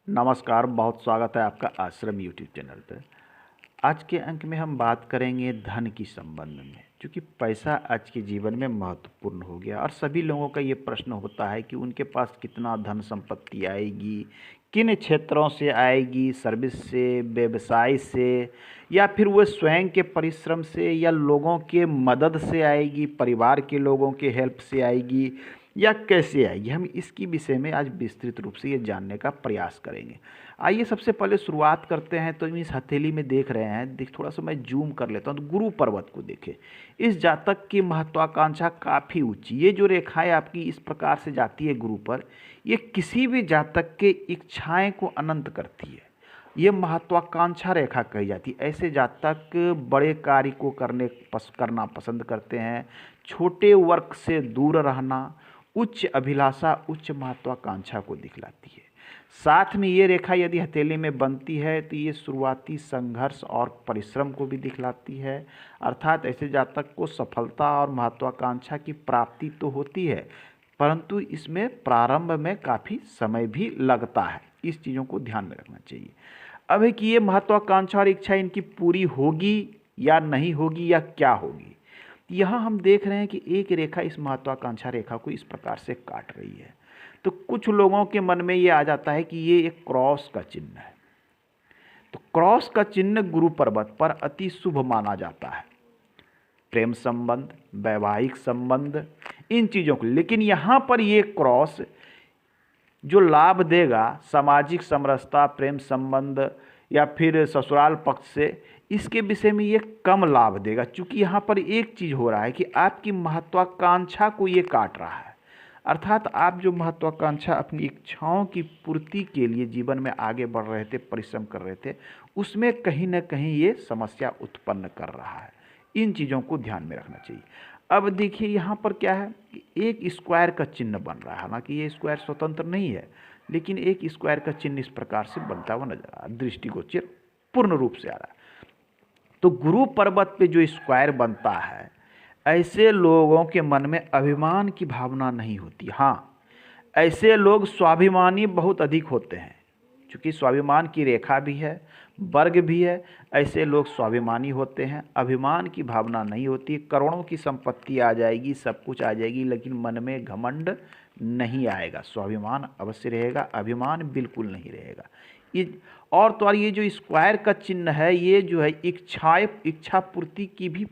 नमस्कार, बहुत स्वागत है आपका आश्रम यूट्यूब चैनल पे। आज के अंक में हम बात करेंगे धन की संबंध में, क्योंकि पैसा आज के जीवन में महत्वपूर्ण हो गया और सभी लोगों का ये प्रश्न होता है कि उनके पास कितना धन संपत्ति आएगी, किन क्षेत्रों से आएगी, सर्विस से, व्यवसाय से, या फिर वो स्वयं के परिश्रम से या लोगों के मदद से आएगी, परिवार के लोगों के हेल्प से आएगी, या कैसे आएगी। हम इसकी विषय में आज विस्तृत रूप से ये जानने का प्रयास करेंगे। आइए सबसे पहले शुरुआत करते हैं। तो इस हथेली में देख रहे हैं, देख थोड़ा सा मैं जूम कर लेता हूँ तो गुरु पर्वत को देखें। इस जातक की महत्वाकांक्षा काफ़ी ऊंची, ये जो रेखाएं आपकी इस प्रकार से जाती है गुरु पर, ये किसी भी जातक के इच्छाएं को अनंत करती है। ये महत्वाकांक्षा रेखा कही जाती है। ऐसे जातक बड़े कार्य को करना पसंद करते हैं, छोटे वर्क से दूर रहना, उच्च अभिलाषा, उच्च महत्वाकांक्षा को दिखलाती है। साथ में ये रेखा यदि हथेली में बनती है तो ये शुरुआती संघर्ष और परिश्रम को भी दिखलाती है। अर्थात ऐसे जातक को सफलता और महत्वाकांक्षा की प्राप्ति तो होती है, परंतु इसमें प्रारंभ में काफ़ी समय भी लगता है। इस चीज़ों को ध्यान में रखना चाहिए। अब है कि ये महत्वाकांक्षा और इच्छा इनकी पूरी होगी या नहीं होगी या क्या होगी। यहाँ हम देख रहे हैं कि एक रेखा इस महत्वाकांक्षा रेखा को इस प्रकार से काट रही है। तो कुछ लोगों के मन में ये आ जाता है कि ये एक क्रॉस का चिन्ह है। तो क्रॉस का चिन्ह गुरु पर्वत पर अति शुभ माना जाता है। प्रेम संबंध, वैवाहिक संबंध, इन चीज़ों को। लेकिन यहाँ पर ये क्रॉस जो लाभ देगा, सामाजिक समरसता, प्रेम संबंध या फिर ससुराल पक्ष से, इसके विषय में ये कम लाभ देगा। क्योंकि यहाँ पर एक चीज़ हो रहा है कि आपकी महत्वाकांक्षा को ये काट रहा है। अर्थात आप जो महत्वाकांक्षा अपनी इच्छाओं की पूर्ति के लिए जीवन में आगे बढ़ रहे थे, परिश्रम कर रहे थे, उसमें कहीं ना कहीं ये समस्या उत्पन्न कर रहा है। इन चीज़ों को ध्यान में रखना चाहिए। अब देखिए यहाँ पर क्या है कि एक स्क्वायर का चिन्ह बन रहा है। हालांकि ये स्क्वायर स्वतंत्र नहीं है, लेकिन एक स्क्वायर का चिन्ह इस प्रकार से बनता हुआ नजर आ रहा है, दृष्टिगोचर पूर्ण रूप से आ रहा है। तो गुरु पर्वत पे जो स्क्वायर बनता है, ऐसे लोगों के मन में अभिमान की भावना नहीं होती। हाँ, ऐसे लोग स्वाभिमानी बहुत अधिक होते हैं। क्योंकि स्वाभिमान की रेखा भी है, वर्ग भी है, ऐसे लोग स्वाभिमानी होते हैं। अभिमान की भावना नहीं होती। करोड़ों की संपत्ति आ जाएगी, सब कुछ आ जाएगी, लेकिन मन में घमंड नहीं आएगा। स्वाभिमान अवश्य रहेगा, अभिमान बिल्कुल नहीं रहेगा। ये और तो और ये जो स्क्वायर का चिन्ह है, ये जो है इच्छा पूर्ति की भी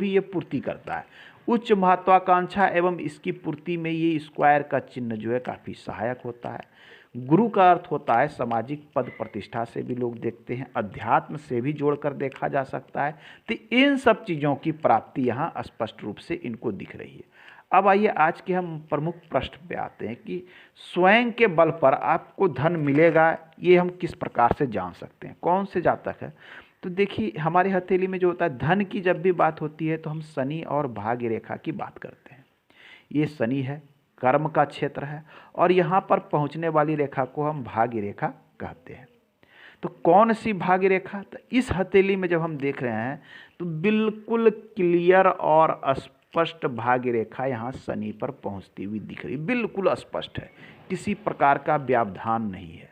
ये पूर्ति करता है। उच्च महत्वाकांक्षा एवं इसकी पूर्ति में ये स्क्वायर का चिन्ह जो है काफ़ी सहायक होता है। गुरु का अर्थ होता है सामाजिक पद प्रतिष्ठा से भी लोग देखते हैं, अध्यात्म से भी जोड़कर देखा जा सकता है। तो इन सब चीज़ों की प्राप्ति यहाँ स्पष्ट रूप से इनको दिख रही है। अब आइए आज के हम प्रमुख प्रश्न पे आते हैं कि स्वयं के बल पर आपको धन मिलेगा, ये हम किस प्रकार से जान सकते हैं, कौन से जातक है। तो देखिए हमारे हथेली में जो होता है, धन की जब भी बात होती है तो हम शनि और भाग्य रेखा की बात करते हैं। ये शनि है, कर्म का क्षेत्र है, और यहाँ पर पहुँचने वाली रेखा को हम भाग्य रेखा कहते हैं। तो कौन सी भाग्य रेखा, तो इस हथेली में जब हम देख रहे हैं तो बिल्कुल क्लियर और स्पष्ट भाग्य रेखा यहाँ शनि पर पहुँचती हुई दिख रही, बिल्कुल स्पष्ट है, किसी प्रकार का व्यवधान नहीं है।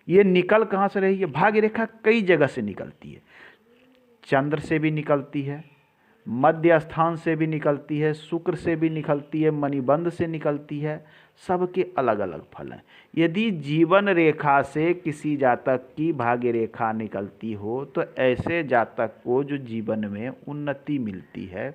ये निकल कहाँ से रही है? भाग्य रेखा कई जगह से निकलती है। चंद्र से भी निकलती है, मध्य स्थान से भी निकलती है, शुक्र से भी निकलती है, मणिबंध से निकलती है। सबके अलग अलग फल हैं। यदि जीवन रेखा से किसी जातक की भाग्य रेखा निकलती हो तो ऐसे जातक को जो जीवन में उन्नति मिलती है,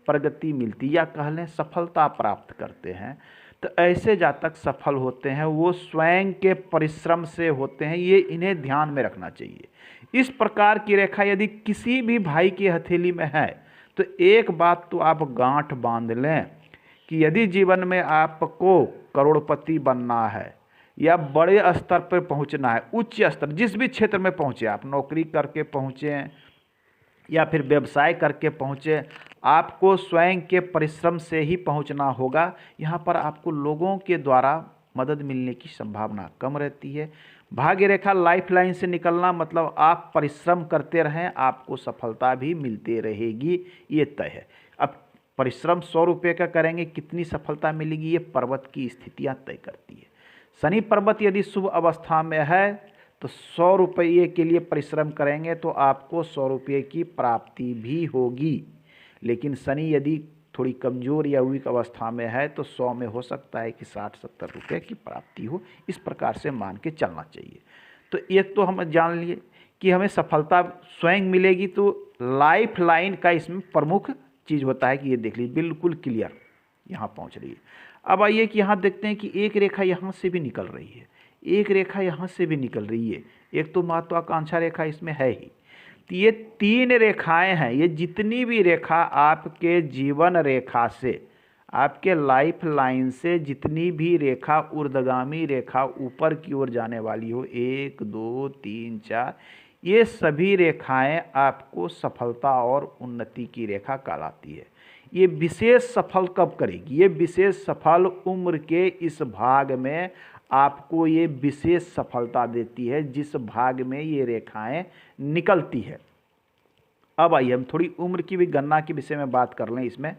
प्रगति मिलती, या कह लें सफलता प्राप्त करते हैं, तो ऐसे जातक सफल होते हैं, वो स्वयं के परिश्रम से होते हैं। ये इन्हें ध्यान में रखना चाहिए। इस प्रकार की रेखा यदि किसी भी भाई की हथेली में है तो एक बात तो आप गांठ बांध लें कि यदि जीवन में आपको करोड़पति बनना है या बड़े स्तर पर पहुंचना है, उच्च स्तर, जिस भी क्षेत्र में पहुंचे, आप नौकरी करके पहुंचे या फिर व्यवसाय करके पहुंचे, आपको स्वयं के परिश्रम से ही पहुंचना होगा। यहाँ पर आपको लोगों के द्वारा मदद मिलने की संभावना कम रहती है। भाग्य रेखा लाइफ लाइन से निकलना मतलब आप परिश्रम करते रहें, आपको सफलता भी मिलती रहेगी, ये तय है। अब परिश्रम 100 रुपये का करेंगे, कितनी सफलता मिलेगी, ये पर्वत की स्थितियाँ तय करती है। शनि पर्वत यदि शुभ अवस्था में है तो 100 रुपये के लिए परिश्रम करेंगे तो आपको 100 रुपये की प्राप्ति भी होगी। लेकिन शनि यदि थोड़ी कमज़ोर या वीक अवस्था में है तो 100 में हो सकता है कि 60-70 रुपये की प्राप्ति हो। इस प्रकार से मान के चलना चाहिए। तो एक तो हम जान लिए कि हमें सफलता स्वयं मिलेगी, तो लाइफ लाइन का इसमें प्रमुख चीज़ होता है कि ये देख लीजिए बिल्कुल क्लियर यहाँ पहुँच रही है। अब आइए कि यहाँ देखते हैं कि एक रेखा यहाँ से भी निकल रही है, एक रेखा यहाँ से भी निकल रही है, एक तो महत्वाकांक्षा रेखा इसमें है ही। तो ये 3 रेखाएं हैं। ये जितनी भी रेखा आपके जीवन रेखा से, आपके लाइफ लाइन से जितनी भी रेखा ऊर्ध्वगामी रेखा ऊपर की ओर जाने वाली हो, 1 2 3 4, ये सभी रेखाएं आपको सफलता और उन्नति की रेखा कहलाती है। ये विशेष सफल कब करेगी? ये विशेष सफल उम्र के इस भाग में आपको ये विशेष सफलता देती है जिस भाग में ये रेखाएं निकलती है। अब आइए हम थोड़ी उम्र की भी गणना के विषय में बात कर लें। इसमें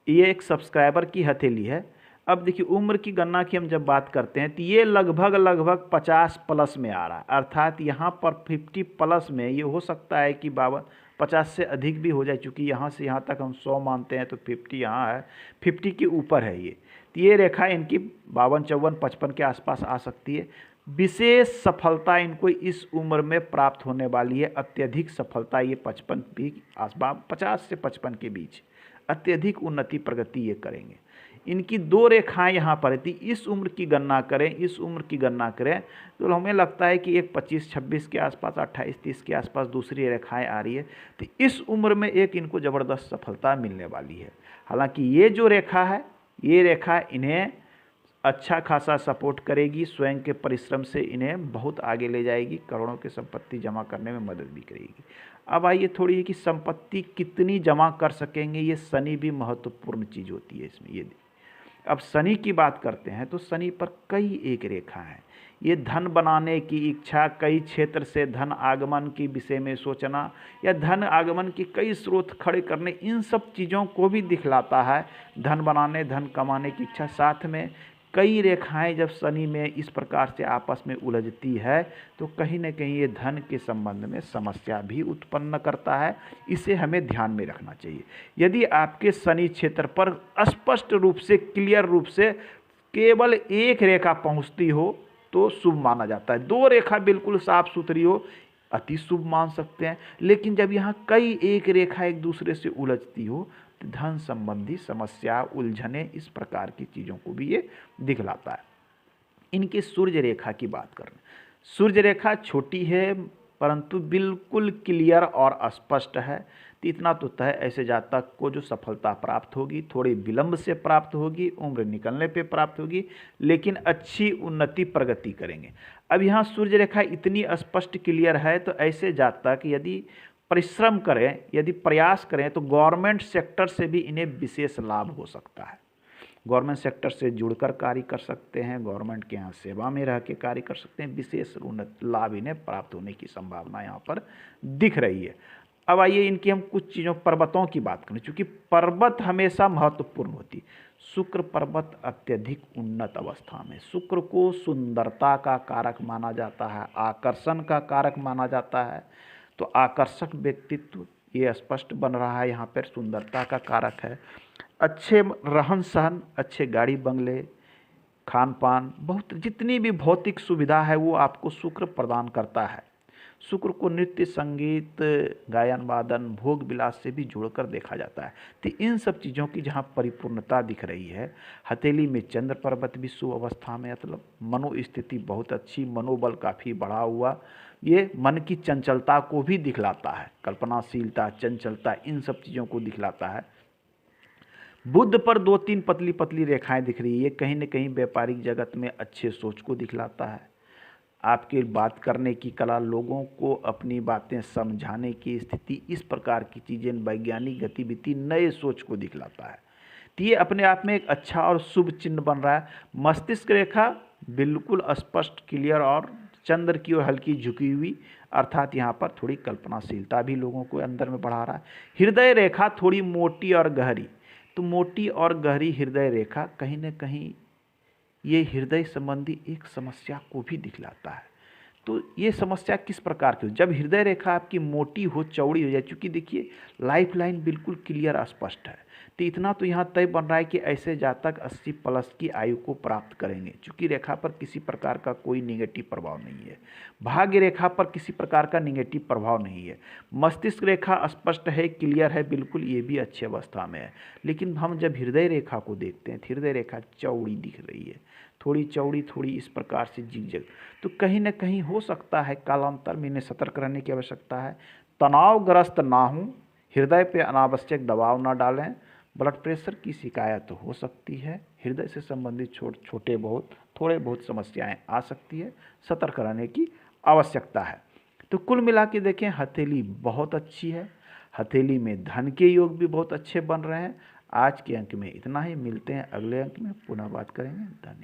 ये एक सब्सक्राइबर की हथेली है। अब देखिए उम्र की गणना की हम जब बात करते हैं तो ये लगभग 50 प्लस में आ रहा है, अर्थात यहाँ पर 50 प्लस में। ये हो सकता है कि 50 से अधिक भी हो जाए, चूँकि यहाँ से यहाँ तक हम 100 मानते हैं तो 50 यहाँ है, 50 के ऊपर है ये। तो ये रेखा इनकी 52 54 55 के आसपास आ सकती है। विशेष सफलता इनको इस उम्र में प्राप्त होने वाली है। अत्यधिक सफलता ये 55 भी आसपास, 50 से 55 के बीच अत्यधिक उन्नति प्रगति ये करेंगे। इनकी 2 रेखाएं यहाँ पर थी। इस उम्र की गणना करें, इस उम्र की गणना करें तो हमें लगता है कि एक 25-26 के आसपास, 28-30 के आसपास दूसरी रेखाएं आ रही है। तो इस उम्र में एक इनको ज़बरदस्त सफलता मिलने वाली है। हालांकि ये जो रेखा है, ये रेखा इन्हें अच्छा खासा सपोर्ट करेगी, स्वयं के परिश्रम से इन्हें बहुत आगे ले जाएगी, करोड़ों की संपत्ति जमा करने में मदद भी करेगी। अब आइए थोड़ी कि संपत्ति कितनी जमा कर सकेंगे, ये शनि भी महत्वपूर्ण चीज़ होती है इसमें। ये अब शनि की बात करते हैं तो शनि पर कई एक रेखा है। ये धन बनाने की इच्छा, कई क्षेत्र से धन आगमन के विषय में सोचना या धन आगमन की कई स्रोत खड़े करने, इन सब चीज़ों को भी दिखलाता है। धन बनाने, धन कमाने की इच्छा, साथ में कई रेखाएं जब शनि में इस प्रकार से आपस में उलझती है तो कहीं न कहीं ये धन के संबंध में समस्या भी उत्पन्न करता है। इसे हमें ध्यान में रखना चाहिए। यदि आपके शनि क्षेत्र पर स्पष्ट रूप से, क्लियर रूप से केवल एक रेखा पहुंचती हो तो शुभ माना जाता है। 2 रेखा बिल्कुल साफ सुथरी हो, अति शुभ मान सकते हैं। लेकिन जब यहाँ कई एक रेखा एक दूसरे से उलझती हो, धन संबंधी समस्या, उलझने, इस प्रकार की चीज़ों को भी ये दिखलाता है। इनकी सूर्य रेखा की बात करें, सूर्य रेखा छोटी है परंतु बिल्कुल क्लियर और स्पष्ट है। तो इतना तो तय, ऐसे जातक को जो सफलता प्राप्त होगी थोड़े विलंब से प्राप्त होगी, उम्र निकलने पे प्राप्त होगी, लेकिन अच्छी उन्नति प्रगति करेंगे। अब यहाँ सूर्य रेखा इतनी स्पष्ट क्लियर है तो ऐसे जातक यदि परिश्रम करें, यदि प्रयास करें तो गवर्नमेंट सेक्टर से भी इन्हें विशेष लाभ हो सकता है। गवर्नमेंट सेक्टर से जुड़कर कार्य कर सकते हैं, गवर्नमेंट के यहाँ सेवा में रह के कार्य कर सकते हैं। विशेष उन्नत लाभ इन्हें प्राप्त होने की संभावना यहाँ पर दिख रही है। अब आइए इनकी हम कुछ चीज़ों, पर्वतों की बात करें, क्योंकि पर्वत हमेशा महत्वपूर्ण होती। शुक्र पर्वत अत्यधिक उन्नत अवस्था में, शुक्र को सुंदरता का कारक माना जाता है, आकर्षण का कारक माना जाता है। तो आकर्षक व्यक्तित्व ये स्पष्ट बन रहा है, यहाँ पर सुंदरता का कारक है। अच्छे रहन सहन, अच्छे गाड़ी बंगले, खान पान, बहुत जितनी भी भौतिक सुविधा है वो आपको शुक्र प्रदान करता है। शुक्र को नृत्य, संगीत, गायन वादन, भोग विलास से भी जोड़कर देखा जाता है। तो इन सब चीज़ों की जहाँ परिपूर्णता दिख रही है। हथेली में चंद्र पर्वत भी शुभ अवस्था में, मतलब मनोस्थिति बहुत अच्छी, मनोबल काफ़ी बढ़ा हुआ, ये मन की चंचलता को भी दिखलाता है। कल्पनाशीलता, चंचलता, इन सब चीज़ों को दिखलाता है। बुध पर 2-3 पतली पतली रेखाएं दिख रही है, ये कहीं न कहीं व्यापारिक जगत में अच्छे सोच को दिखलाता है। आपके बात करने की कला, लोगों को अपनी बातें समझाने की स्थिति, इस प्रकार की चीज़ें, वैज्ञानिक गतिविधि, नए सोच को दिखलाता है। तो ये अपने आप में एक अच्छा और शुभ चिन्ह बन रहा है। मस्तिष्क रेखा बिल्कुल स्पष्ट, क्लियर और चंद्र की ओर हल्की झुकी हुई, अर्थात यहाँ पर थोड़ी कल्पनाशीलता भी लोगों को अंदर में बढ़ा रहा है। हृदय रेखा थोड़ी मोटी और गहरी, तो मोटी और गहरी हृदय रेखा कहीं न कहीं ये हृदय संबंधी एक समस्या को भी दिखलाता है। तो ये समस्या किस प्रकार की हो, जब हृदय रेखा आपकी मोटी हो, चौड़ी हो जाए, चूँकि देखिए लाइफ लाइन बिल्कुल क्लियर स्पष्ट है, तो इतना तो यहाँ तय बन रहा है कि ऐसे जातक 80 प्लस की आयु को प्राप्त करेंगे, चूँकि रेखा पर किसी प्रकार का कोई निगेटिव प्रभाव नहीं है, भाग्य रेखा पर किसी प्रकार का निगेटिव प्रभाव नहीं है, मस्तिष्क रेखा स्पष्ट है, क्लियर है, बिल्कुल ये भी अच्छी अवस्था में है। लेकिन हम जब हृदय रेखा को देखते हैं, हृदय रेखा चौड़ी दिख रही है, थोड़ी चौड़ी, थोड़ी इस प्रकार से जिगजग, तो कहीं ना कहीं हो सकता है कालांतर में इन्हें सतर्क रहने की आवश्यकता है। तनावग्रस्त ना हों, हृदय पे अनावश्यक दबाव ना डालें, ब्लड प्रेशर की शिकायत हो सकती है, हृदय से संबंधित थोड़े बहुत समस्याएं आ सकती है, सतर्क रहने की आवश्यकता है। तो कुल मिला के देखें, हथेली बहुत अच्छी है, हथेली में धन के योग भी बहुत अच्छे बन रहे हैं। आज के अंक में इतना ही, मिलते हैं अगले अंक में, पुनः बात करेंगे। धन्यवाद।